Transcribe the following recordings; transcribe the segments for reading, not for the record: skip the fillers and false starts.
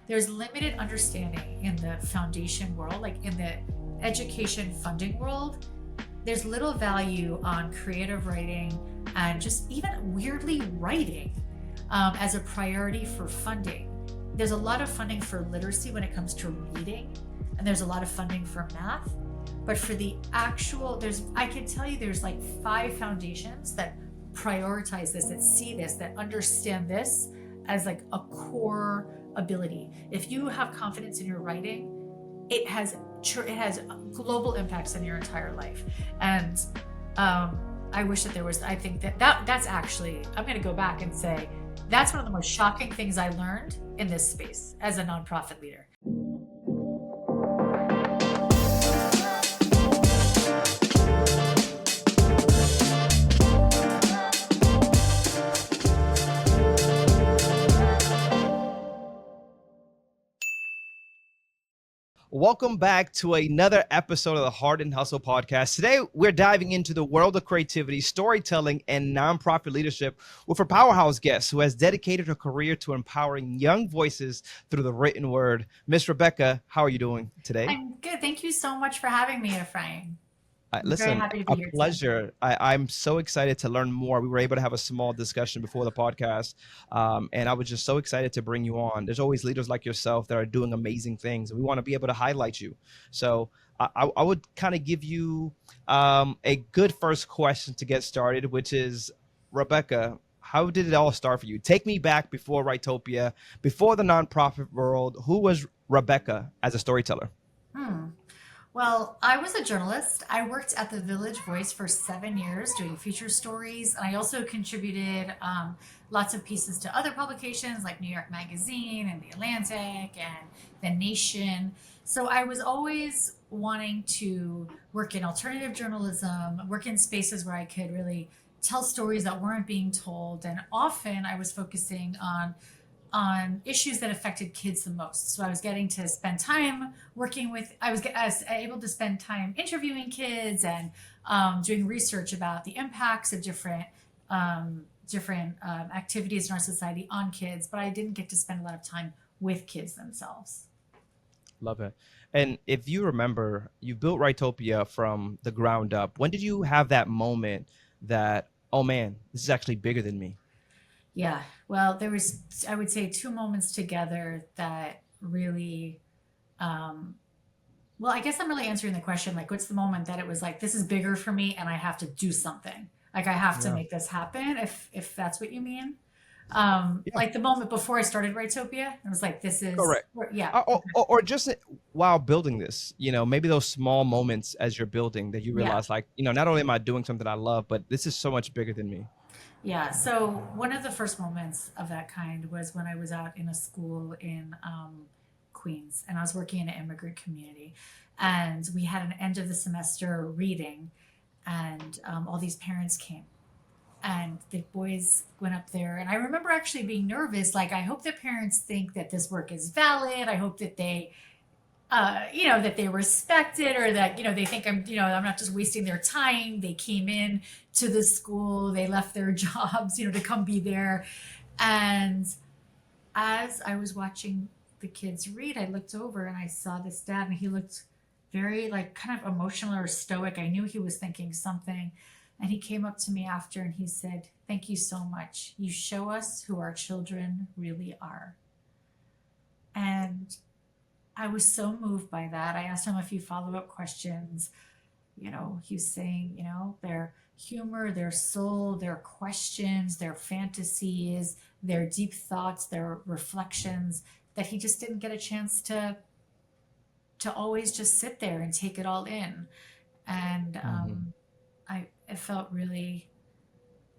there's limited understanding in the foundation world, like in the education funding world. There's little value on creative writing and just even weirdly writing as a priority for funding. There's a lot of funding for literacy when it comes to reading, and there's a lot of funding for math. But for the actual, I can tell you there's like 5 foundations that prioritize this, that see this, that understand this as like a core ability. If you have confidence in your writing, it has global impacts in your entire life. And I wish that there was, I think that's actually, I'm going to go back and say, that's one of the most shocking things I learned in this space as a nonprofit leader. Welcome back to another episode of the Hart Hustle Podcast. Today, we're diving into the world of creativity, storytelling, and nonprofit leadership with a powerhouse guest who has dedicated her career to empowering young voices through the written word. Miss Rebecca, how are you doing today? I'm good. Thank you so much for having me, Ephraim. Listen, a pleasure. I'm so excited to learn more. We were able to have a small discussion before the podcast, and I was just so excited to bring you on. There's always leaders like yourself that are doing amazing things, and we want to be able to highlight you. So I would kind of give you a good first question to get started, which is, Rebecca, how did it all start for you? Take me back before Writetopia, before the nonprofit world. Who was Rebecca as a storyteller? Well, I was a journalist. I worked at the Village Voice for 7 years doing feature stories. And I also contributed lots of pieces to other publications like New York Magazine and The Atlantic and The Nation. So I was always wanting to work in alternative journalism, work in spaces where I could really tell stories that weren't being told. And often I was focusing on issues that affected kids the most. So I was getting to spend time I was able to spend time interviewing kids and doing research about the impacts of different activities in our society on kids, but I didn't get to spend a lot of time with kids themselves. Love it. And if you remember, you built Writetopia from the ground up. When did you have that moment that, oh man, this is actually bigger than me? Yeah, well, there was, I would say, 2 moments together that really, well, I guess I'm really answering the question, like, what's the moment that it was like, this is bigger for me and I have to do something. Like, I have to make this happen, if that's what you mean. Like the moment before I started Writetopia, it was like, this is correct. Yeah. Or just while building this, maybe those small moments as you're building that you realize, like, not only am I doing something I love, but this is so much bigger than me. Yeah. So one of the first moments of that kind was when I was out in a school in Queens, and I was working in an immigrant community, and we had an end of the semester reading, and all these parents came, and the boys went up there, and I remember actually being nervous. Like, I hope that parents think that this work is valid. I hope that they that they respect it, or that, they think I'm not just wasting their time. They came in to the school, they left their jobs, to come be there. And as I was watching the kids read, I looked over and I saw this dad, and he looked very, like, kind of emotional or stoic. I knew he was thinking something. And he came up to me after and he said, "Thank you so much. You show us who our children really are." And I was so moved by that. I asked him a few follow-up questions. He was saying, their humor, their soul, their questions, their fantasies, their deep thoughts, their reflections, that he just didn't get a chance to always just sit there and take it all in. And I felt really,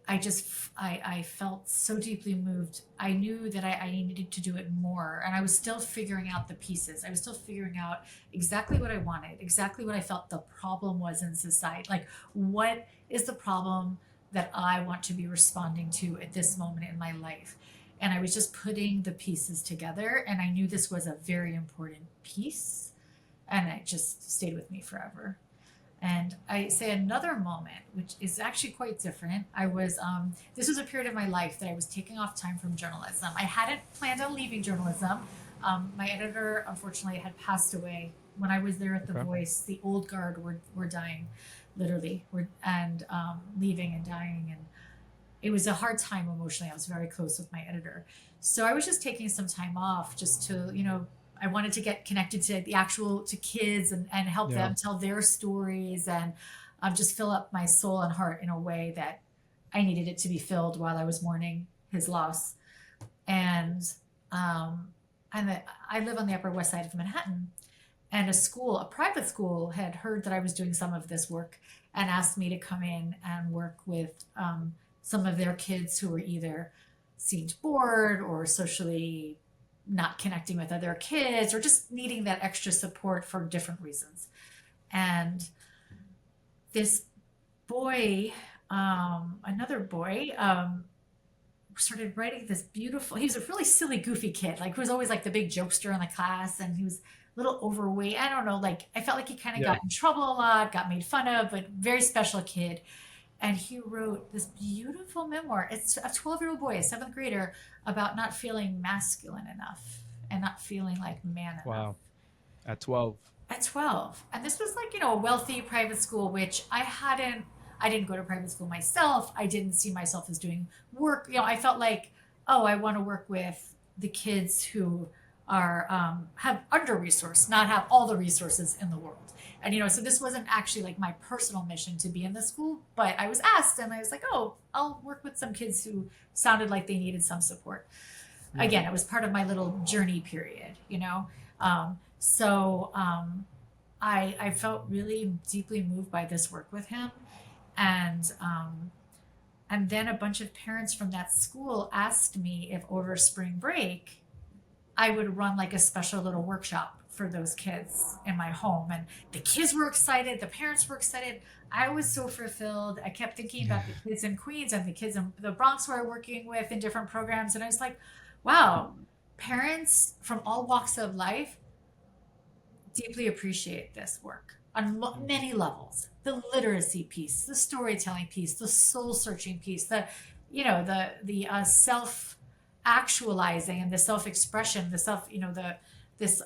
I felt so deeply moved. I knew that I needed to do it more, and I was still figuring out the pieces. I was still figuring out exactly what I wanted, exactly what I felt the problem was in society. Like, what is the problem that I want to be responding to at this moment in my life? And I was just putting the pieces together, and I knew this was a very important piece, and it just stayed with me forever. And I say another moment, which is actually quite different. This was a period of my life that I was taking off time from journalism. I hadn't planned on leaving journalism, My editor, unfortunately, had passed away when I was there at The Okay. Voice. The old guard were dying, literally, and leaving and dying. And it was a hard time emotionally. I was very close with my editor. So I was just taking some time off just to, I wanted to get connected to to kids and help Yeah. them tell their stories and just fill up my soul and heart in a way that I needed it to be filled while I was mourning his loss. And um, I live on the Upper West Side of Manhattan, and a private school, had heard that I was doing some of this work and asked me to come in and work with some of their kids who were either seemed bored or socially not connecting with other kids or just needing that extra support for different reasons. And this boy, another boy, started writing this beautiful, he was a really silly, goofy kid, like, who was always like the big jokester in the class, and he was a little overweight. I don't know, like, I felt like he kind of Yeah. got in trouble a lot, got made fun of, but very special kid. And he wrote this beautiful memoir. It's a 12-year-old boy, a seventh grader, about not feeling masculine enough and not feeling like man enough Wow. At 12. at 12. And this was like, a wealthy private school, which I didn't go to private school myself. I didn't see myself as doing work. I felt like, oh, I want to work with the kids who are, have under resourced, not have all the resources in the world. And, so this wasn't actually like my personal mission to be in the school, but I was asked and I was like, oh, I'll work with some kids who sounded like they needed some support. Yeah. Again, it was part of my little journey period. I felt really deeply moved by this work with him. And then a bunch of parents from that school asked me if over spring break I would run like a special little workshop for those kids in my home. And the kids were excited, the parents were excited. I was so fulfilled. I kept thinking about the kids in Queens and the kids in the Bronx who I'm working with in different programs. And I was like, wow, parents from all walks of life deeply appreciate this work on many levels. The literacy piece, the storytelling piece, the soul searching piece, the self actualizing and the self expression, the self, this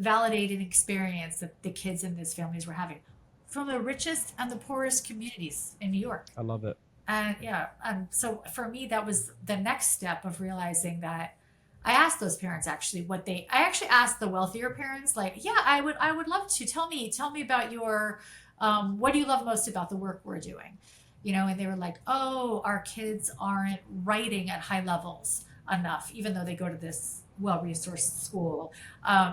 validating experience that the kids in these families were having from the richest and the poorest communities in New York. I love it. And so for me, that was the next step of realizing that I asked those parents actually I actually asked the wealthier parents, like, yeah, I would love to tell me about your, what do you love most about the work we're doing? And they were like, oh, our kids aren't writing at high levels enough, even though they go to this well-resourced school.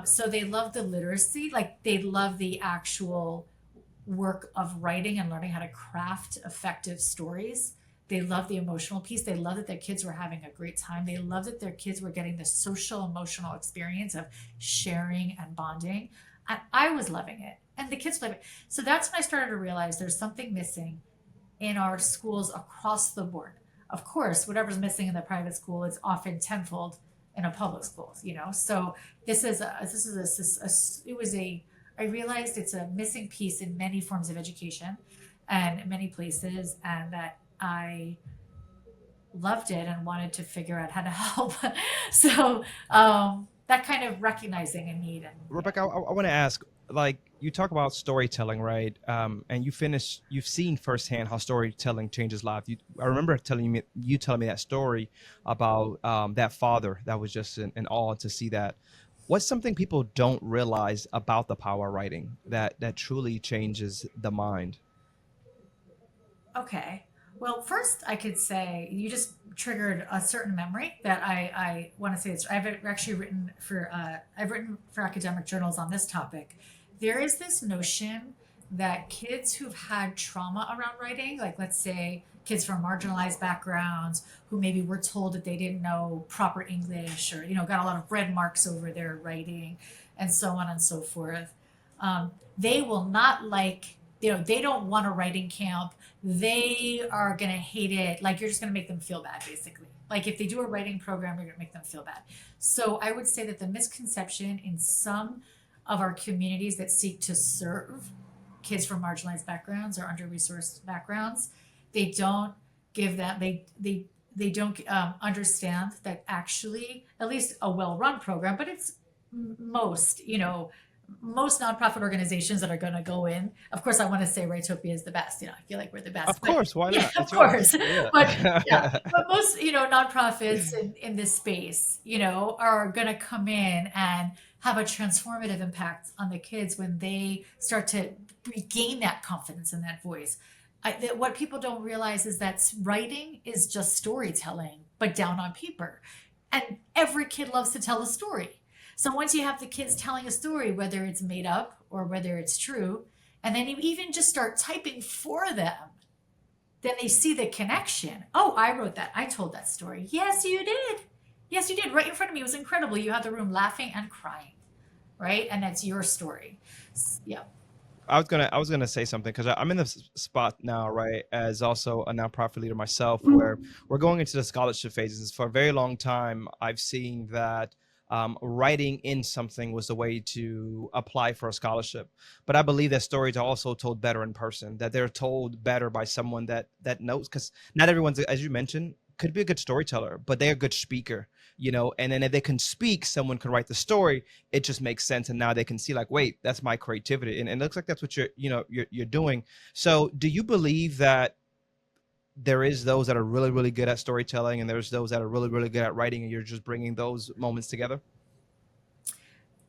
So they love the literacy, like they love the actual work of writing and learning how to craft effective stories. They love the emotional piece. They love that their kids were having a great time. They love that their kids were getting the social emotional experience of sharing and bonding. And I was loving it. And the kids loved it. So that's when I started to realize there's something missing in our schools across the board. Of course, whatever's missing in the private school is often tenfold in a public school, So I realized it's a missing piece in many forms of education and many places, and that I loved it and wanted to figure out how to help. So that kind of recognizing a need. And Rebecca, I want to ask, like, you talk about storytelling, right? And you've seen firsthand how storytelling changes life. I remember you telling me that story about that father that was just in awe to see that. What's something people don't realize about the power of writing that truly changes the mind? Okay. Well, first I could say you just triggered a certain memory that I want to say. I've actually written for academic journals on this topic. There is this notion that kids who've had trauma around writing, like let's say kids from marginalized backgrounds who maybe were told that they didn't know proper English or got a lot of red marks over their writing and so on and so forth, they will not like, they don't want a writing camp. They are going to hate it. Like, you're just going to make them feel bad, basically. Like, if they do a writing program, you're going to make them feel bad. So I would say that the misconception in some of our communities that seek to serve kids from marginalized backgrounds or under-resourced backgrounds, they don't give that, they don't understand that actually, at least a well-run program, but it's most, most nonprofit organizations that are going to go in. Of course, I want to say Writetopia is the best. I feel like we're the best, Of but course, why yeah, not? of It's yours. course. But yeah, Yeah. but most, nonprofits in this space, are going to come in and have a transformative impact on the kids when they start to regain that confidence and that voice. What people don't realize is that writing is just storytelling, but down on paper. And every kid loves to tell a story. So once you have the kids telling a story, whether it's made up or whether it's true, and then you even just start typing for them, then they see the connection. Oh, I wrote that. I told that story. Yes, you did. Yes, you did. Right in front of me. It was incredible. You had the room laughing and crying, right? And that's your story. Yeah. I was gonna say something because I'm in this spot now, right? As also a nonprofit leader myself, where we're going into the scholarship phases. For a very long time, I've seen that writing in something was the way to apply for a scholarship. But I believe that stories are also told better in person. That they're told better by someone that knows, because not everyone's, as you mentioned, could be a good storyteller, but they're a good speaker. And then if they can speak, someone can write the story. It just makes sense, and now they can see like, wait, that's my creativity, and it looks like that's what you're doing. So do you believe that there is those that are really really good at storytelling, and there's those that are really really good at writing, and you're just bringing those moments together?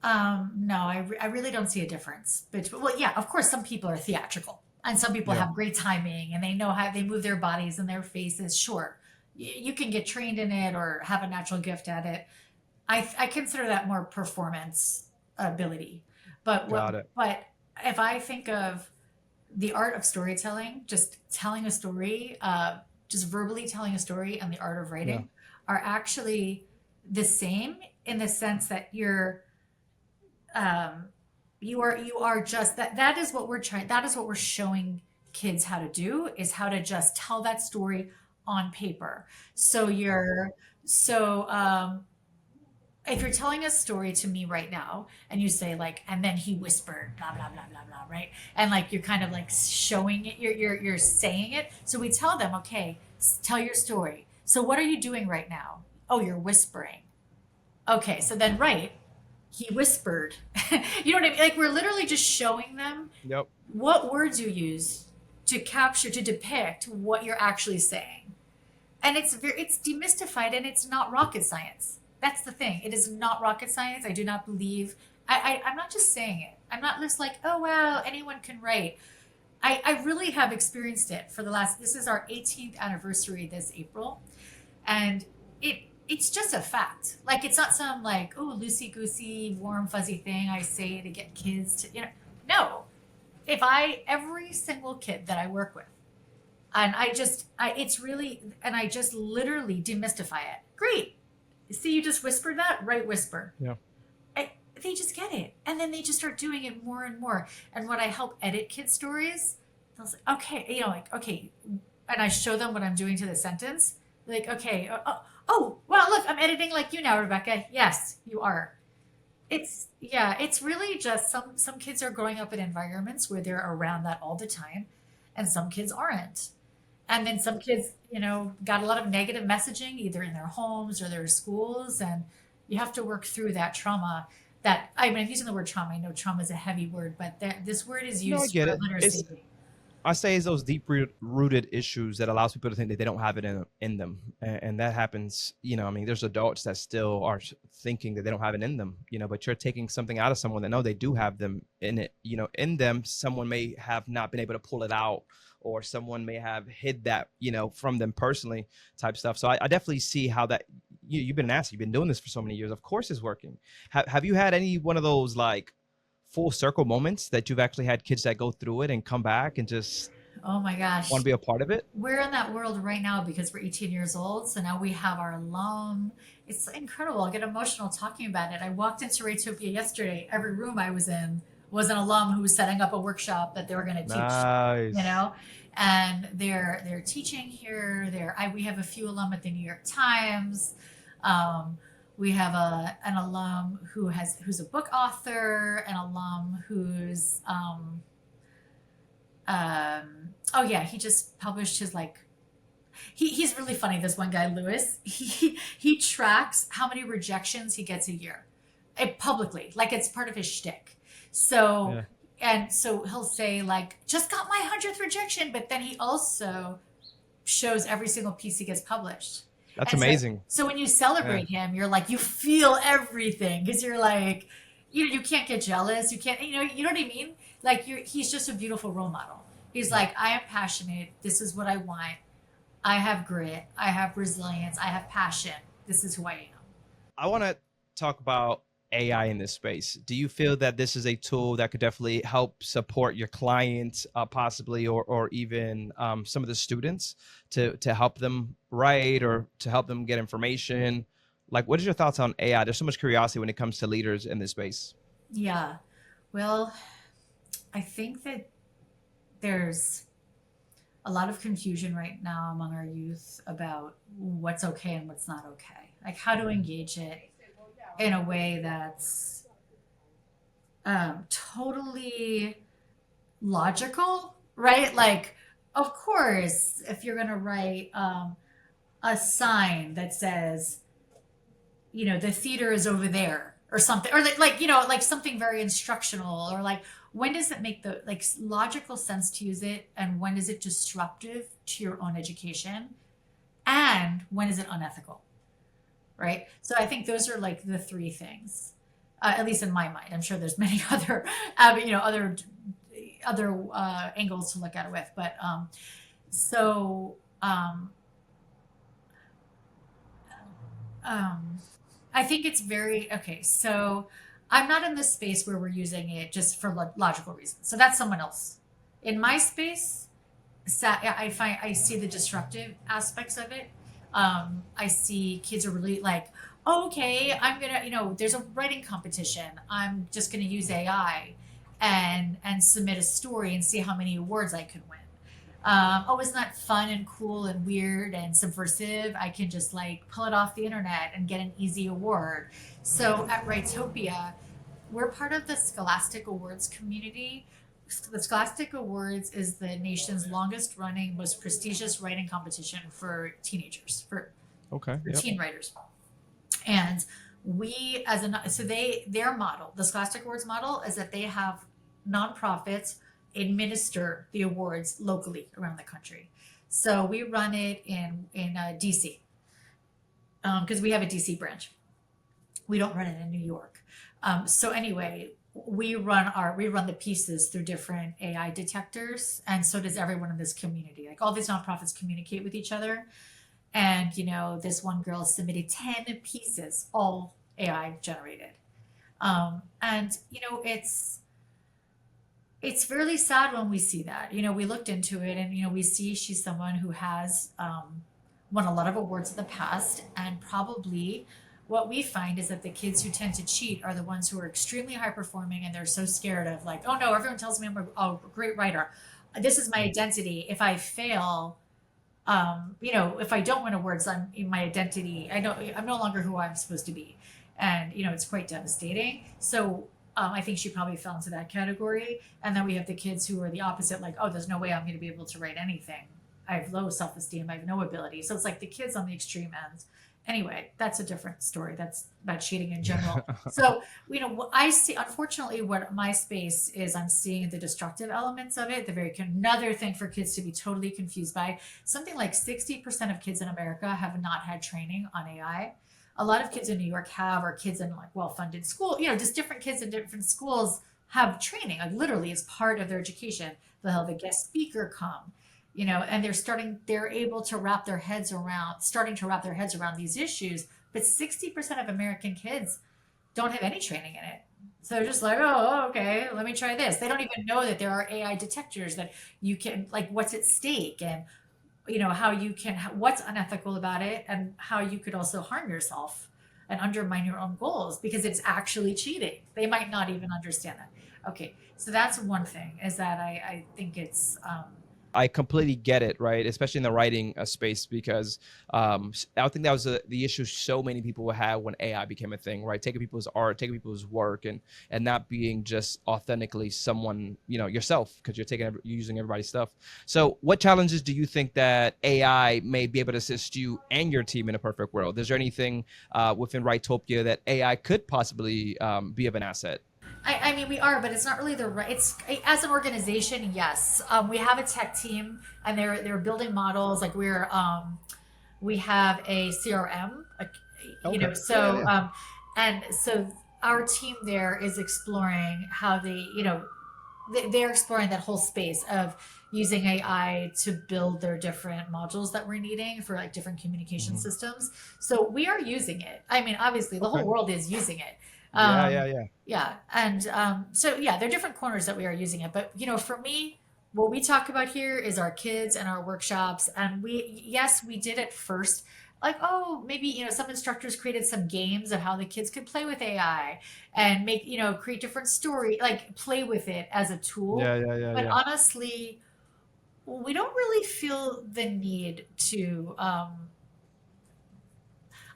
No, I really don't see a difference. Well, yeah, of course, some people are theatrical and some people Yeah. have great timing and they know how they move their bodies and their faces. Sure, you can get trained in it or have a natural gift at it. I consider that more performance ability. Got it. But if I think of the art of storytelling, just telling a story, just verbally telling a story, and the art of Yeah. writing are actually the same in the sense that um, you are just that is what we're trying, that is what we're showing kids how to do, is how to just tell that story on paper. So you're so if you're telling a story to me right now and you say like, and then he whispered blah blah blah blah blah, right? And like you're kind of like showing it, you're saying it. So we tell them, okay, tell your story. So what are you doing right now? Oh, you're whispering. Okay, so then right, he whispered. You know what I mean? Like we're literally just showing them Yep. what words you use to capture, to depict what you're actually saying. And it's demystified and it's not rocket science. That's the thing. It is not rocket science. I do not believe. I'm not just saying it. I'm not just like, oh wow, anyone can write. I really have experienced it for the last. This is our 18th anniversary this April, and it's just a fact. Like it's not some like, oh, loosey goosey warm fuzzy thing I say to get kids to no. If I every single kid that I work with, and it's really, and I just literally demystify it. Great. See, you just whispered that, right? Whisper. Yeah. They just get it, and then they just start doing it more and more. And when I help edit kids' stories, they'll say, okay, like okay, and I show them what I'm doing to the sentence. Like, okay, oh, well, look, I'm editing like you now, Rebecca. Yes, you are. Yeah, it's really just some kids are growing up in environments where they're around that all the time, and some kids aren't. And then some kids, got a lot of negative messaging either in their homes or their schools, and you have to work through that trauma. That I mean, I'm using the word trauma. I know trauma is a heavy word, but this word is No, I used get for it. literacy. I say it's those deep rooted issues that allows people to think that they don't have it in them, and that happens. I mean, there's adults that still are thinking that they don't have it in them. But you're taking something out of someone that know they do have them in it. In them, someone may have not been able to pull it out, or someone may have hid that, from them personally, type stuff. So I definitely see how that. You've been asked. You've been doing this for so many years. Of course, it's working. Have you had any one of those like full circle moments that you've actually had kids that go through it and come back and just Oh my want gosh. to be a part of it? We're in that world right now because we're 18 years old. So now we have our alum. It's incredible. I get emotional talking about it. I walked into Raytopia yesterday. Every room I was in was an alum who was setting up a workshop that they were going to teach, you Nice. know, and they're teaching here. We have a few alum at the New York Times. Um, we have an alum who's a book author, an alum who's oh yeah, he just published his like he's really funny. This one guy, Lewis, he tracks how many rejections he gets a year. publicly, like it's part of his shtick. So, Yeah. and so he'll say like, just got my 100th rejection, but then he also shows every single piece he gets published. That's And so, amazing. so when you Yeah. celebrate him, you're like, you feel everything because you're like, you can't get jealous. You can't, you know what I mean? Like he's just a beautiful role model. He's like, I am passionate. This is what I want. I have grit. I have resilience. I have passion. This is who I am. I want to talk about AI in this space. Do you feel that this is a tool that could definitely help support your clients, possibly, or even some of the students to help them write or to help them get information? Like, what is your thoughts on AI? There's so much curiosity when it comes to leaders in this space. Yeah. Well, I think that there's a lot of confusion right now among our youth about what's okay and what's not okay. Like how to engage it in a way that's totally logical, right? Like, of course, if you're going to write a sign that says, the theater is over there or something, or like something very instructional, or like, when does it make the like logical sense to use it, and when is it disruptive to your own education, and when is it unethical, right? So I think those are like the three things, at least in my mind. I'm sure there's many other, other angles to look at it with, but so um, I think it's very okay. So I'm not in this space where we're using it just for logical reasons. So that's someone else. In my space, I see the disruptive aspects of it. I see kids are really like, oh, okay, I'm gonna, there's a writing competition. I'm just gonna use AI and submit a story and see how many awards I can win. Oh, isn't that fun and cool and weird and subversive? I can just like pull it off the internet and get an easy award. So at Writetopia, we're part of the Scholastic Awards community. The Scholastic Awards is the nation's longest running, most prestigious writing competition for teenagers, Okay. for Yep. teen writers. And we, their model, the Scholastic Awards model, is that they have nonprofits administer the awards locally around the country. So we run it in DC, because we have a DC branch. We don't run it in New York. So anyway, we run the pieces through different AI detectors, and so does everyone in this community. Like all these nonprofits communicate with each other, and this one girl submitted 10 pieces, all AI generated, and it's really sad when we see that. We looked into it, and we see she's someone who has won a lot of awards in the past, and probably what we find is that the kids who tend to cheat are the ones who are extremely high performing, and they're so scared of like, oh no, everyone tells me I'm a great writer. This is my identity. If I fail, if I don't win awards, I'm in my identity. I'm no longer who I'm supposed to be. And, it's quite devastating. So I think she probably fell into that category. And then we have the kids who are the opposite, like, oh, there's no way I'm going to be able to write anything. I have low self-esteem. I have no ability. So it's like the kids on the extreme ends. Anyway, that's a different story. That's about cheating in general. So, what I see, unfortunately, what my space is, I'm seeing the destructive elements of it. Another thing for kids to be totally confused by. Something like 60% of kids in America have not had training on AI. A lot of kids in New York have, or kids in like well-funded school, just different kids in different schools have training, like literally as part of their education. They'll have a guest speaker come, and they're able to starting to wrap their heads around these issues. But 60% of American kids don't have any training in it. So they're just like, oh, okay, let me try this. They don't even know that there are AI detectors that you can, like, what's at stake, and, how you can, what's unethical about it, and how you could also harm yourself and undermine your own goals because it's actually cheating. They might not even understand that. Okay, so that's one thing, is that I think it's I completely get it, right? Especially in the writing space, because I think that was the issue so many people had when AI became a thing, right? Taking people's art, taking people's work, and not being just authentically someone, yourself, because you're using everybody's stuff. So, what challenges do you think that AI may be able to assist you and your team in a perfect world? Is there anything within Writetopia that AI could possibly be of an asset? I mean, we are, but it's not really the right. It's as an organization, yes. We have a tech team, and they're building models. Like we have a CRM, like, Okay. Yeah, so yeah. and so our team there is exploring how they're exploring that whole space of using AI to build their different modules that we're needing for like different communication Mhm. systems. So we are using it. I mean, obviously, the whole Okay. world is using it. Yeah, yeah, Um, yeah. yeah, and so yeah, there are different corners that we are using it. But for me, what we talk about here is our kids and our workshops. And yes, we did it first. Like, oh, maybe, some instructors created some games of how the kids could play with AI and create different story, like play with it as a tool. Yeah, yeah, yeah, But yeah. honestly, we don't really feel the need to.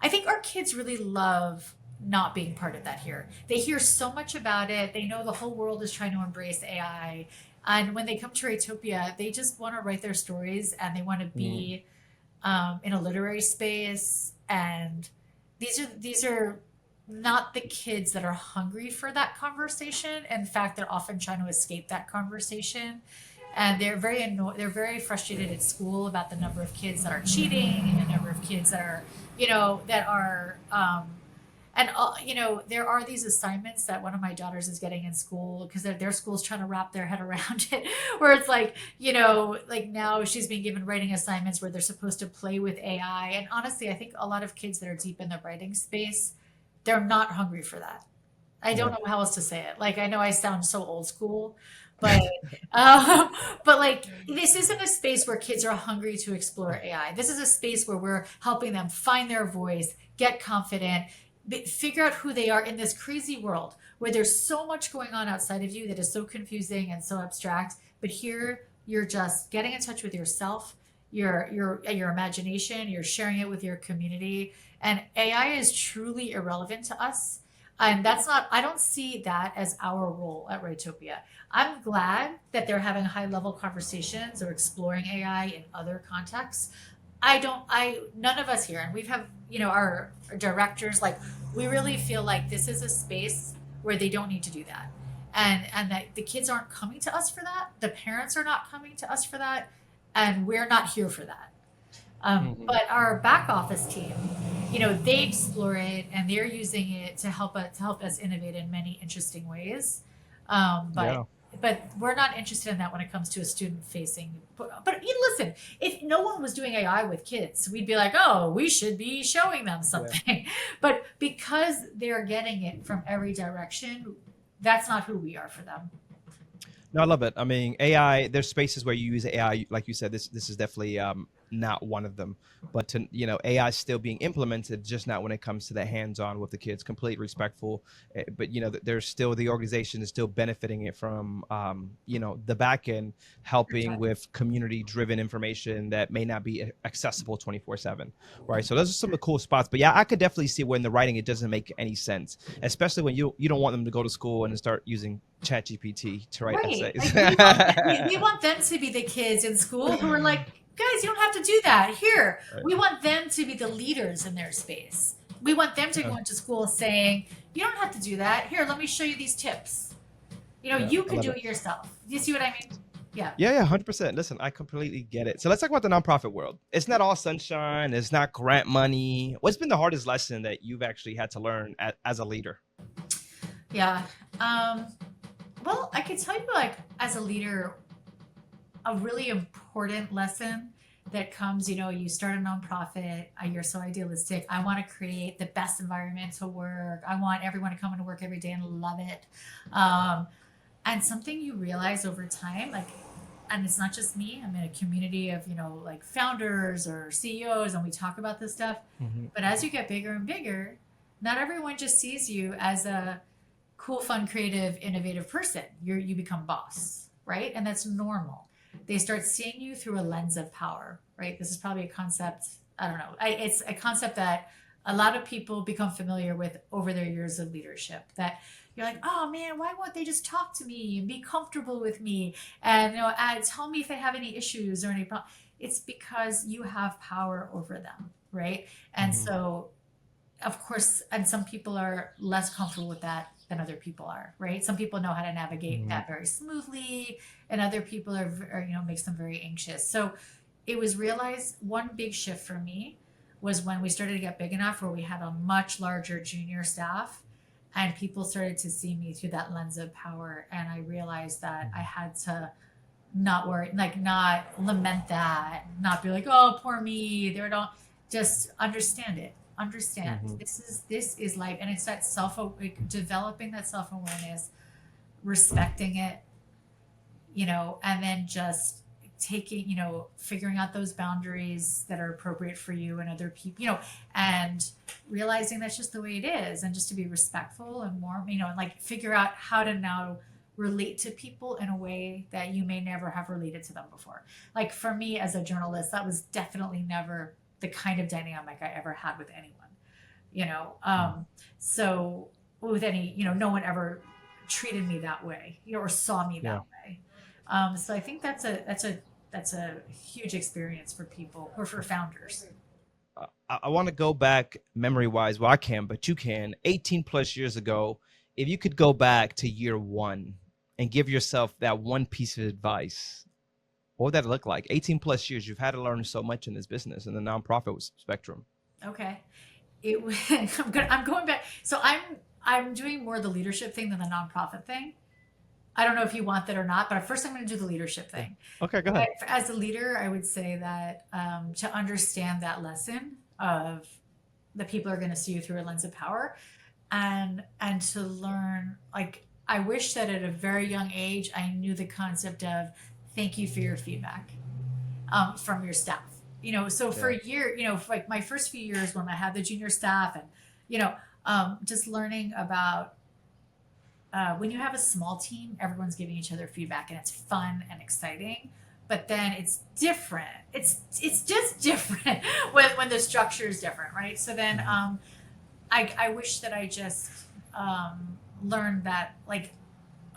I think our kids really love not being part of that here. They hear so much about it. They know the whole world is trying to embrace AI. And when they come to Utopia, they just want to write their stories and they want to Mm. be in a literary space. And these are not the kids that are hungry for that conversation. In fact, they're often trying to escape that conversation, and they're very annoyed. They're very frustrated at school about the number of kids that are cheating and the number of kids that are, that are and there are these assignments that one of my daughters is getting in school because their school's trying to wrap their head around it, where it's like, like now she's being given writing assignments where they're supposed to play with AI. And honestly, I think a lot of kids that are deep in the writing space, they're not hungry for that. I don't Yeah. know how else to say it. Like, I know I sound so old school, but um, but like, this isn't a space where kids are hungry to explore AI. This is a space where we're helping them find their voice, get confident, figure out who they are in this crazy world where there's so much going on outside of you that is so confusing and so abstract. But here, you're just getting in touch with yourself, your imagination. You're sharing it with your community, and AI is truly irrelevant to us. And that's not, I don't see that as our role at Raytopia. I'm glad that they're having high level conversations or exploring AI in other contexts. None of us here, and we've have, our directors, like, we really feel like this is a space where they don't need to do that. And that the kids aren't coming to us for that. The parents are not coming to us for that. And we're not here for that. Hmm. But our back office team, they explore it and they're using it to help us innovate in many interesting ways. But Yeah. we're not interested in that when it comes to a student facing. But listen, if no one was doing AI with kids, we'd be like, oh, we should be showing them Yeah. something. But because they're getting it from every direction, that's not who we are for them. No, I love it. I mean, AI. There's spaces where you use AI, like you said. This is definitely not one of them. But AI is still being implemented, just not when it comes to the hands-on with the kids. Complete respectful, but there's still the organization is still benefiting it from the back end, helping with community-driven information that may not be accessible 24/7, right? So those are some of the cool spots. But yeah, I could definitely see when the writing it doesn't make any sense, especially when you don't want them to go to school and start using ChatGPT to write Right. essays. Like, we want them to be the kids in school who are like, guys, you don't have to do that. Here, Right. we want them to be the leaders in their space. We want them to Yeah, go into school saying, you don't have to do that. Here, let me show you these tips. yeah, You I could love do it. it yourself. Do you see what I mean? Yeah. Yeah, yeah, 100%. Listen, I completely get it. So let's talk about the nonprofit world. It's not all sunshine. It's not grant money. What's been the hardest lesson that you've actually had to learn as a leader? Yeah. Um, well, I could tell you, like, as a leader, a really important lesson that comes, you start a nonprofit, you're so idealistic. I want to create the best environment to work. I want everyone to come into work every day and love it. Um, and something you realize over time, like, and it's not just me, I'm in a community of, like founders or CEOs, and we talk about this stuff. Hmm. But as you get bigger and bigger, not everyone just sees you as a cool, fun, creative, innovative person. You become boss, right? And that's normal. they start seeing you through a lens of power, right? This is probably a concept, I don't know. It's a concept that a lot of people become familiar with over their years of leadership, that you're like, oh man, why won't they just talk to me and be comfortable with me and tell me if they have any issues or any problems? It's because you have power over them, right? And Mhm. so, of course, and some people are less comfortable with that than other people are, right? Some people know how to navigate Mhm. that very smoothly, and other people makes them very anxious. So it was realized one big shift for me was when we started to get big enough where we had a much larger junior staff, and people started to see me through that lens of power. And I realized that I had to not worry, like not lament that, not be like, oh, poor me. They don't, just understand it. Understand Mhm. this is life, and it's that developing that self awareness, respecting it, and then just taking, figuring out those boundaries that are appropriate for you and other people, and realizing that's just the way it is, and just to be respectful and warm, and like figure out how to now relate to people in a way that you may never have related to them before. Like for me as a journalist, that was definitely never the kind of dynamic I ever had with anyone, you know. So with any, no one ever treated me that way, or saw me Yeah. that way. So I think that's a huge experience for people or for founders. I want to go back memory wise. Well, I can, but you can. 18 plus years ago, if you could go back to year one and give yourself that one piece of advice, what would that look like? 18 plus years, you've had to learn so much in this business in the nonprofit spectrum. Okay. I'm going back. So I'm doing more the leadership thing than the nonprofit thing. I don't know if you want that or not, but first I'm going to do the leadership Yeah. thing. Okay, go ahead. As a leader, I would say that to understand that lesson of the people are going to see you through a lens of power, and to learn, like, I wish that at a very young age I knew the concept of thank you for your feedback from your staff. So for Yeah. a year, for like my first few years when I had the junior staff, and just learning about when you have a small team, everyone's giving each other feedback, and it's fun and exciting. But then it's different. It's just different when the structure is different, right? So then Mhm. I wish that I just learned that, like,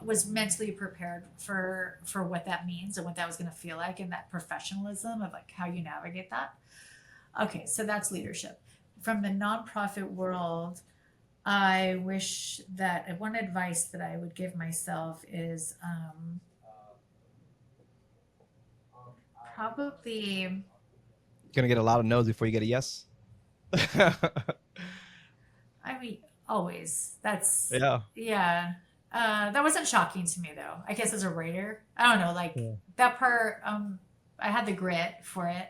was mentally prepared for what that means and what that was going to feel like, and that professionalism of like how you navigate that. Okay, so that's leadership. From the nonprofit world, I wish that one advice that I would give myself is probably, Gonna get a lot of no's before you get a yes. I mean, always. That's, Yeah. yeah. That wasn't shocking to me though. I guess as a writer, I don't know, like Yeah. that part. I had the grit for it.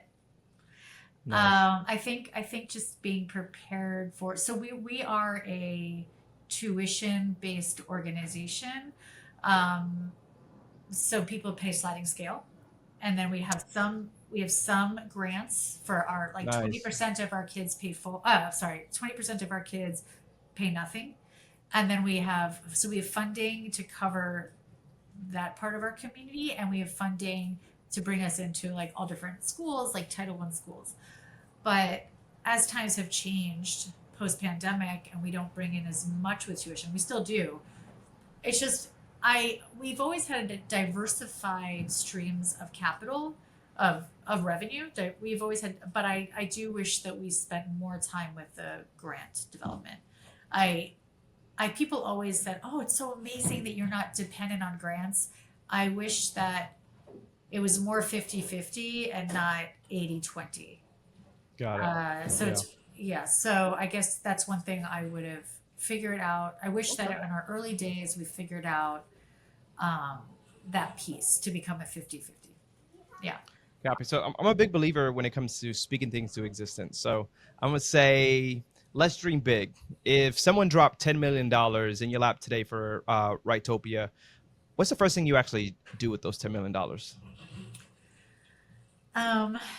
Nice. I think just being prepared for. So we are a tuition based organization. Um, so people pay sliding scale, and then we have some grants for our, like, Nice. 20% of our kids pay full. Sorry, 20% of our kids pay nothing, and then we have funding to cover that part of our community, and we have funding to bring us into like all different schools, like Title I schools. But as times have changed post pandemic, and we don't bring in as much with tuition, we still do. It's just, we've always had diversified streams of capital, of revenue that we've always had, but I do wish that we spent more time with the grant development. I People always said, "Oh, it's so amazing that you're not dependent on grants." I wish that it was more 50-50 and not 80-20. Got it. So Yeah. it's, yeah. So I guess that's one thing I would have figured out. I wish that Okay. in our early days we figured out um, that piece to become a 50-50. Yeah. Copy. So I'm a big believer when it comes to speaking things to existence. So I'm gonna say, let's dream big. If someone dropped $10 million in your lap today for Writetopia, what's the first thing you actually do with those $10 million?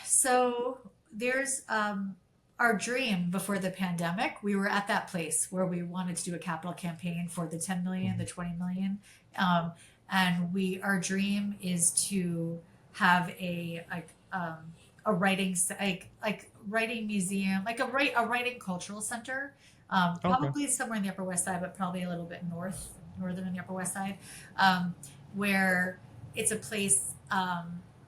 So there's our dream before the pandemic. We were at that place where we wanted to do a capital campaign for the 10 million, the 20 million. Um, and our dream is to have a writing writing museum, like a writing cultural center, Okay. probably somewhere in the Upper West Side, but probably a little bit northern in the Upper West Side, where it's a place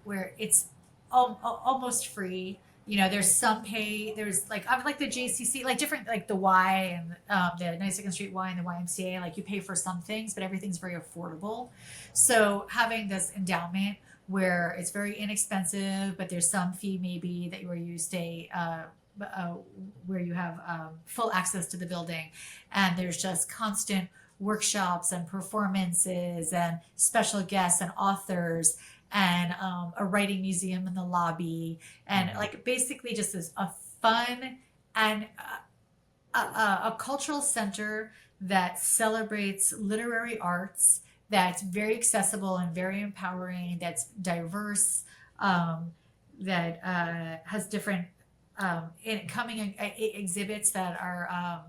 where it's almost free. You know, there's some pay. There's like the JCC, like different, like the Y and the 92nd Street Y and the YMCA. Like you pay for some things, but everything's very affordable. So having this endowment where it's very inexpensive, but there's some fee maybe that where you stay. Where you have full access to the building, and there's just constant workshops and performances and special guests and authors and a writing museum in the lobby, and like basically just as a fun and a cultural center that celebrates literary arts, that's very accessible and very empowering, that's diverse, that has different coming exhibits that are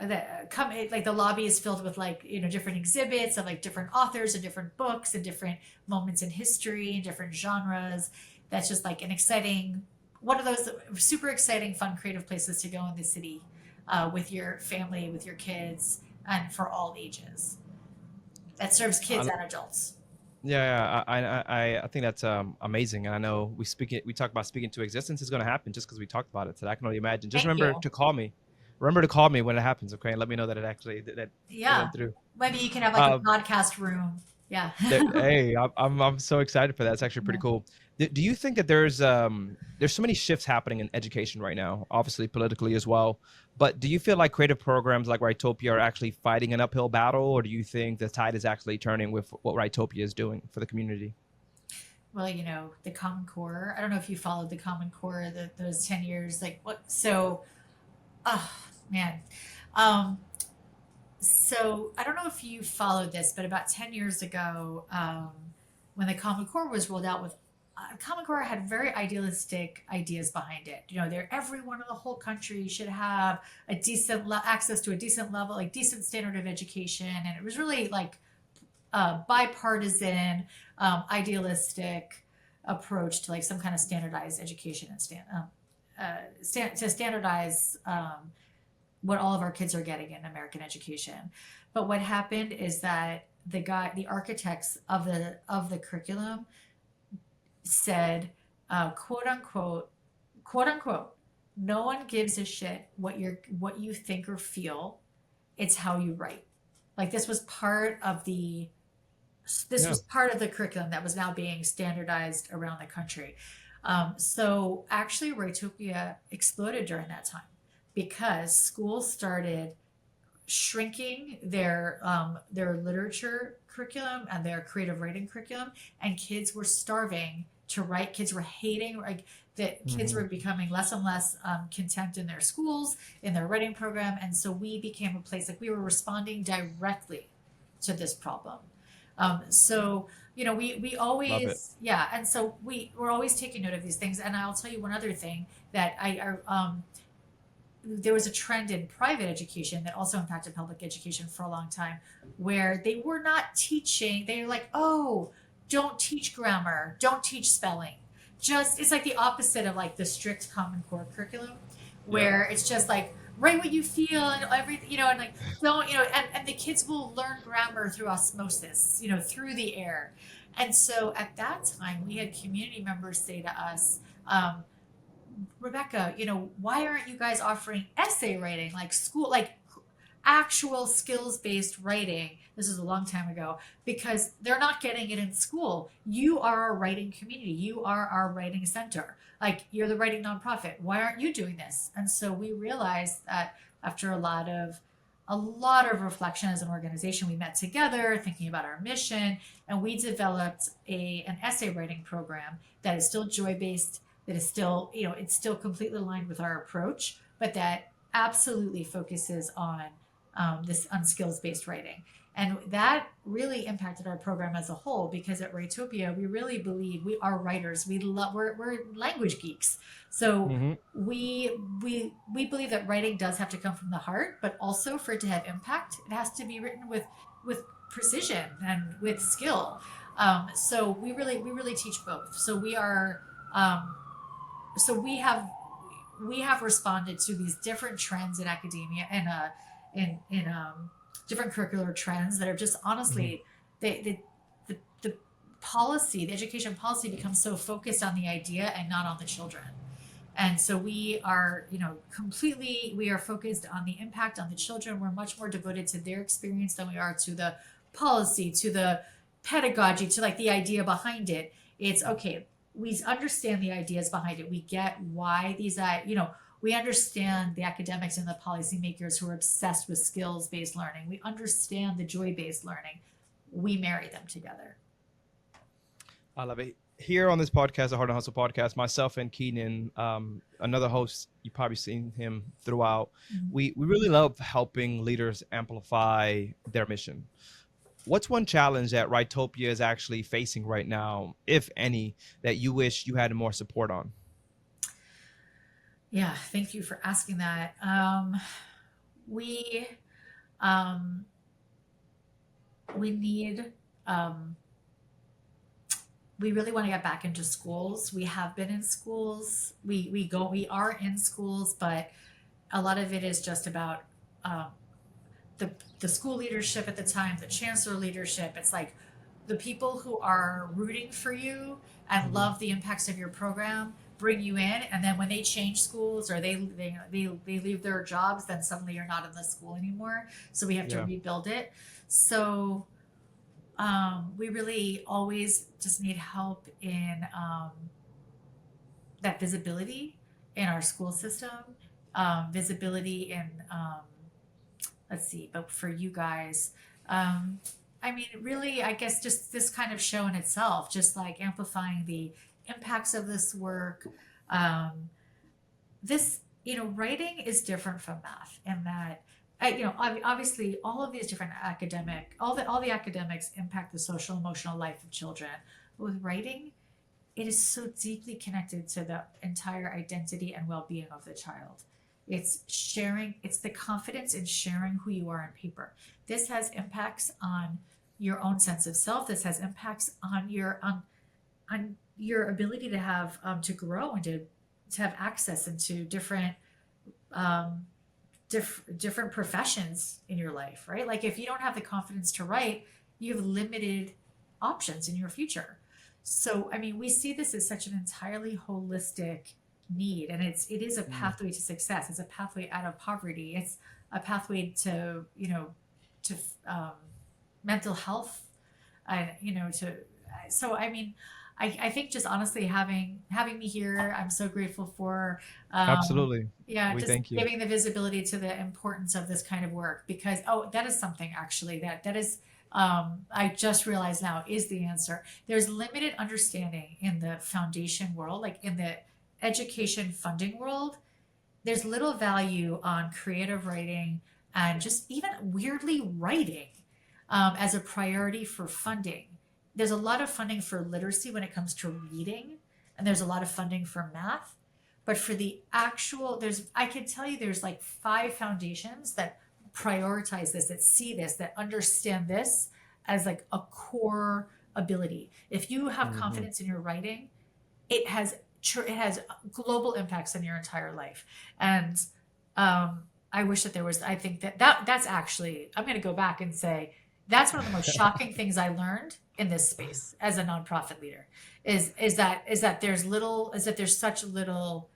that come like the lobby is filled with like different exhibits of like different authors and different books and different moments in history and different genres. That's just like an exciting one of those super exciting fun creative places to go in the city, with your family, with your kids, and for all ages, that serves kids and adults. Yeah, I think that's amazing, and I know we talk about speaking to existence is going to happen just because we talked about it today. I can only imagine. Just Thank remember you. to call me. Remember to call me when it happens, okay? And let me know that it actually that it Yeah, went through. maybe you can have like a podcast room. Yeah. Hey, I'm so excited for that. It's actually pretty Yeah. cool. Do you think that there's so many shifts happening in education right now, obviously politically as well, but do you feel like creative programs like Writetopia are actually fighting an uphill battle, or do you think the tide is actually turning with what Writetopia is doing for the community? Well, the Common Core. I don't know if you followed the Common Core, those 10 years. Like what? So, oh man. Um, so I don't know if you followed this, but about 10 years ago, when the Common Core was rolled out with Common Core had very idealistic ideas behind it. Everyone in the whole country should have a decent access to a decent level, like decent standard of education, and it was really like bipartisan, idealistic approach to like some kind of standardized education and to standardize what all of our kids are getting in American education. But what happened is that the architects of the curriculum said, quote unquote, no one gives a shit what you think or feel. It's how you write. Like this Yeah. was part of the curriculum that was now being standardized around the country. So actually, Raytopia exploded during that time because schools started shrinking their literature curriculum and their creative writing curriculum, and kids were starving to write. Kids were hating like that. Kids Hmm. were becoming less and less content in their schools, in their writing program, and so we became a place like we were responding directly to this problem. So we Love it. always, yeah, and so we're always taking note of these things. And I'll tell you one other thing that there was a trend in private education that also impacted public education for a long time, where they were not teaching. They were like, oh, don't teach grammar, don't teach spelling. Just it's like the opposite of like the strict Common Core curriculum, Yep. where it's just like write what you feel and everything, and like don't and the kids will learn grammar through osmosis, through the air. And so at that time, we had community members say to us, Rebecca, why aren't you guys offering essay writing, like school, like actual skills based writing? This is a long time ago because they're not getting it in school. You are our writing community. You are our writing center. Like you're the writing nonprofit. Why aren't you doing this? And so we realized that after a lot of reflection as an organization, we met together thinking about our mission, and we developed an essay writing program that is still joy based, that is still, it's still completely aligned with our approach, but that absolutely focuses on this on skills-based writing. And that really impacted our program as a whole, because at Writetopia, we really believe we are writers. We're language geeks. So Mm-hmm. we believe that writing does have to come from the heart, but also for it to have impact, it has to be written with precision and with skill. So we really teach both. So we are so we have responded to these different trends in academia and in different curricular trends that are just Mm-hmm. honestly the policy, the education policy becomes so focused on the idea and not on the children. And so we are, we are focused on the impact on the children. We're much more devoted to their experience than we are to the policy, to the pedagogy, to like the idea behind it. It's okay. We understand the ideas behind it. We get why we understand the academics and the policymakers who are obsessed with skills based learning. We understand the joy based learning. We marry them together. I love it. Here on this podcast, the Hart Hustle Podcast, myself and Keenan, another host, you've probably seen him throughout. Mhm. We really love helping leaders amplify their mission. What's one challenge that Writetopia is actually facing right now, if any, that you wish you had more support on? Yeah, thank you for asking that. We um, we need we really want to get back into schools. We have been in schools. We are in schools, but a lot of it is just about um, the school leadership at the time, the chancellor leadership. It's like the people who are rooting for you and Mhm. love the impacts of your program bring you in, and then when they change schools or they leave their jobs, then suddenly you're not in the school anymore. So we have to Yeah. rebuild it. So we really always just need help in that visibility in our school system, visibility in let's see, but for you guys, um, I mean, really, I guess just this kind of show in itself, just like amplifying the impacts of this work. Um, writing is different from math in that, obviously, all of these different all the academics impact the social emotional life of children. But with writing, it is so deeply connected to the entire identity and well-being of the child. It's the confidence in sharing who you are on paper. This has impacts on your own sense of self. This has impacts on your ability to have to grow and to have access into um, different professions in your life, right? Like if you don't have the confidence to write, you have limited options in your future. So, I mean, we see this as such an entirely holistic need, and it is a Mm. pathway to success. It's a pathway out of poverty. It's a pathway to to um, mental health, and to. So, I mean, I think just honestly having me here, I'm so grateful for. Absolutely. Yeah, We just thank you. giving the visibility to the importance of this kind of work, because that is something actually that is I just realized now is the answer. There's limited understanding in the foundation world, like in the education funding world. There's little value on creative writing and just even weirdly writing as a priority for funding. There's a lot of funding for literacy when it comes to reading, and there's a lot of funding for math. But for the actual, I can tell you there's like 5 foundations that prioritize this, that see this, that understand this as like a core ability. If you have Hmm. confidence in your writing, it has global impacts on your entire life. And I wish that there was. I think that's actually. I'm going to go back and say that's one of the most shocking things I learned in this space as a nonprofit leader. Is that there's such little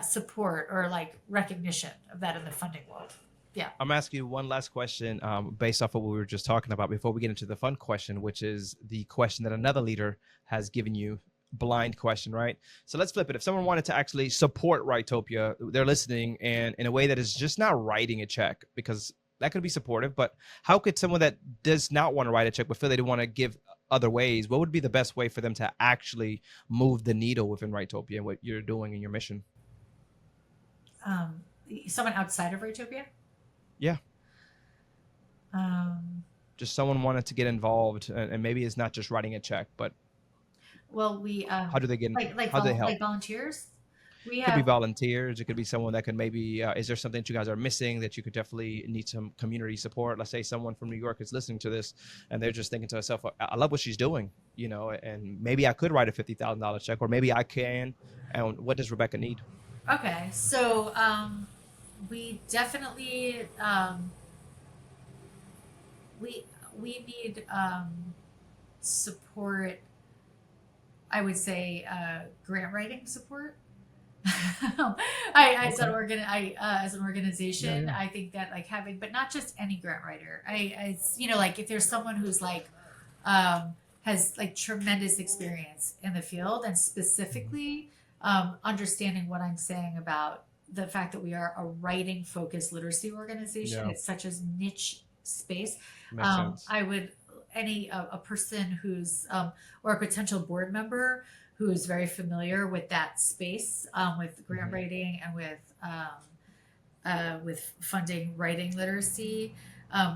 support or like recognition of that in the funding world. Yeah. I'm asking you one last question based off of what we were just talking about before we get into the fun question, which is the question that another leader has given you. Blind question, right? So let's flip it. If someone wanted to actually support Writetopia, they're listening and in a way that is just not writing a check, because that could be supportive, but how could someone that does not want to write a check but feel they want to give other ways, what would be the best way for them to actually move the needle within Writetopia and what you're doing in your mission? um, Someone outside of Rotopia. Yeah. Um, Just someone wanted to get involved, and maybe it's not just writing a check, but well, we how do they get, like how do they help? like volunteers. We Could be have volunteers. It could be someone that could maybe, is there something that you guys are missing that you could definitely need some community support? Let's say someone from New York is listening to this and they're just thinking to themselves, I love what she's doing, and maybe I could write a $50,000 check, or maybe I can. And what does Rebecca need? okay. So we definitely we we need support. I would say grant writing support. As Okay. as an Yeah, organization, yeah. I think that like having, but not just any grant writer. It's, like if there's someone who's like has like tremendous experience in the field and Mhm. specifically understanding what I'm saying about the fact that we are a writing focused literacy organization. Yeah, It's such a niche space. makes sense. I would any a person who's or a potential board member who is very familiar with that space, with grant Hmm. writing and with funding writing literacy.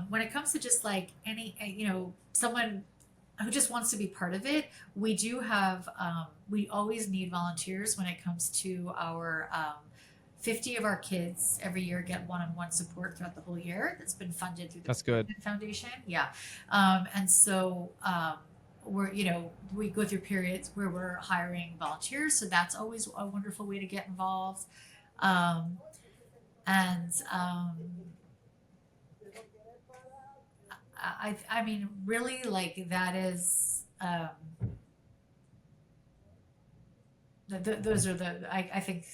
When it comes to just like any, someone who just wants to be part of it, we do have, we always need volunteers when it comes to our 50 of our kids every year get one-on-one support throughout the whole year that's been funded through the That's good. Foundation. Yeah. And so we go through periods where we're hiring volunteers. So that's always a wonderful way to get involved. Um, and I mean, really, like that is, those are I think,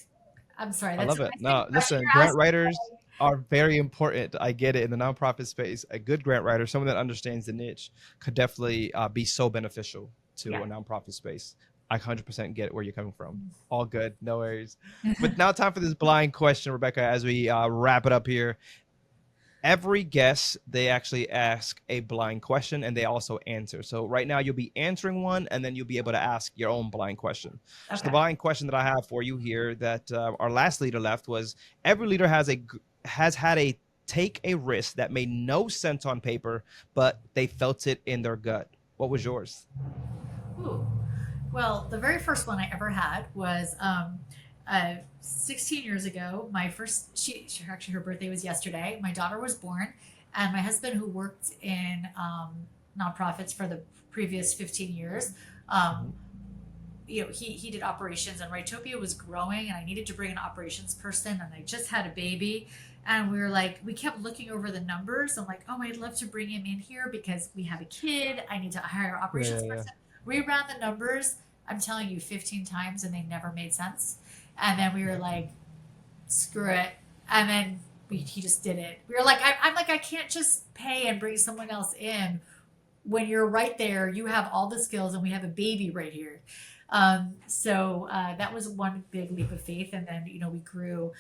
I'm sorry, I that's love a it. nice big No, question listen, you're grant asking. writers are very important. I get it in the nonprofit space. A good grant writer, someone that understands the niche, could definitely be so beneficial to Yeah. a nonprofit space. I 100% get where you're coming from. All good, no worries. But now, time for this blind question, Rebecca, as we wrap it up here. Every guest, they actually ask a blind question and they also answer. So right now you'll be answering one and then you'll be able to ask your own blind question. So the Okay. blind question that I have for you here, that our last leader left, was every leader has had a take a risk that made no sense on paper, but they felt it in their gut. What was yours? Ooh. Well, the very first one I ever had was 16 years ago. My first, actually, her birthday was yesterday. My daughter was born, and my husband, who worked in nonprofits for the previous 15 years, um, Mhm. he did operations, and Writetopia was growing, and I needed to bring an operations person, and I just had a baby. And we were like, we kept looking over the numbers. I'm like, oh, I'd love to bring him in here because we have a kid. I need to hire an Yeah, operations yeah, yeah. person. We ran the numbers, I'm telling you, 15 times, and they never made sense. And then we were Yep. like, screw it. And then he just did it. We were like, I'm like, I can't just pay and bring someone else in when you're right there. You have all the skills, and we have a baby right here. So that was one big leap of faith. And then, we grew.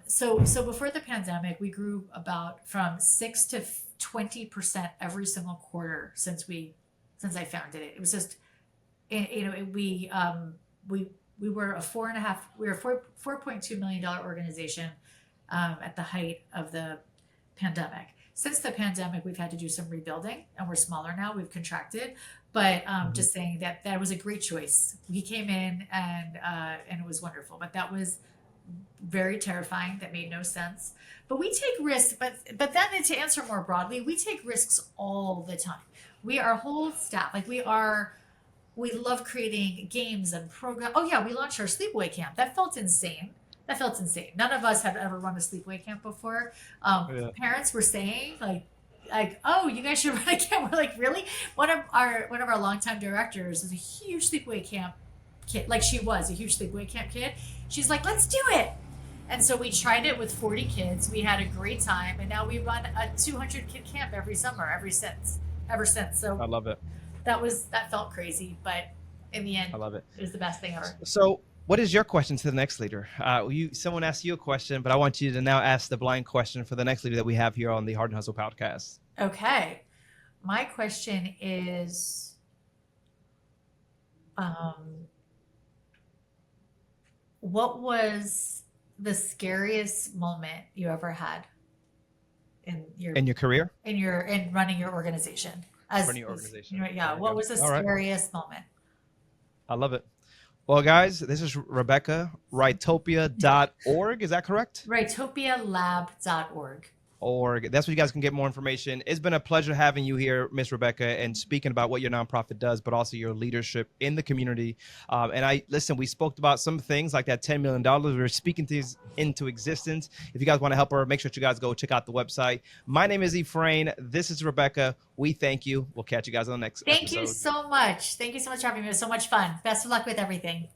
So before the pandemic, we grew about from 6 to 20% every single quarter since I founded it. It was just, we we were a four and a half we were a $4.2 million organization at the height of the pandemic. Since the pandemic, we've had to do some rebuilding, and we're smaller now. We've contracted, but Mhm. just saying that that was a great choice. We came in, and it was wonderful, but that was very terrifying. That made no sense. But we take risks. But then to answer more broadly, we take risks all the time. Our whole staff, like we love creating games and program. Oh yeah, we launched our sleepaway camp. That felt insane. That felt insane. None of us had ever run a sleepaway camp before. Yeah. Parents were saying oh, you guys should run a camp. We're like, really? One of our longtime directors is a huge sleepaway camp kid. Like she was a huge sleepaway camp kid. She's like, let's do it. And so we tried it with 40 kids. We had a great time, and now we run a 200 kid camp every summer, ever since. I So love it. that felt crazy, but in the end, I love it. it was the best thing ever. So, what is your question to the next leader? Someone asked you a question, but I want you to now ask the blind question for the next leader that we have here on the Hart Hustle Podcast. Okay, my question is, um, what was the scariest moment you ever had? In your career? in running your organization? As Running your organization. yeah, There you what go. was the All right. scariest moment? I love it. Well, guys, this is Rebecca, Writetopia.org. Is that correct? Writetopialab.org. Org. That's where you guys can get more information. It's been a pleasure having you here, Miss Rebecca, and speaking about what your nonprofit does, but also your leadership in the community. Listen, we spoke about some things like that $10 million. We're speaking these into existence. If you guys want to help her, make sure that you guys go check out the website. My name is Ephraim. This is Rebecca. We thank you. We'll catch you guys on the next episode. Thank you so much. Thank you so much for having me. It was so much fun. Best of luck with everything.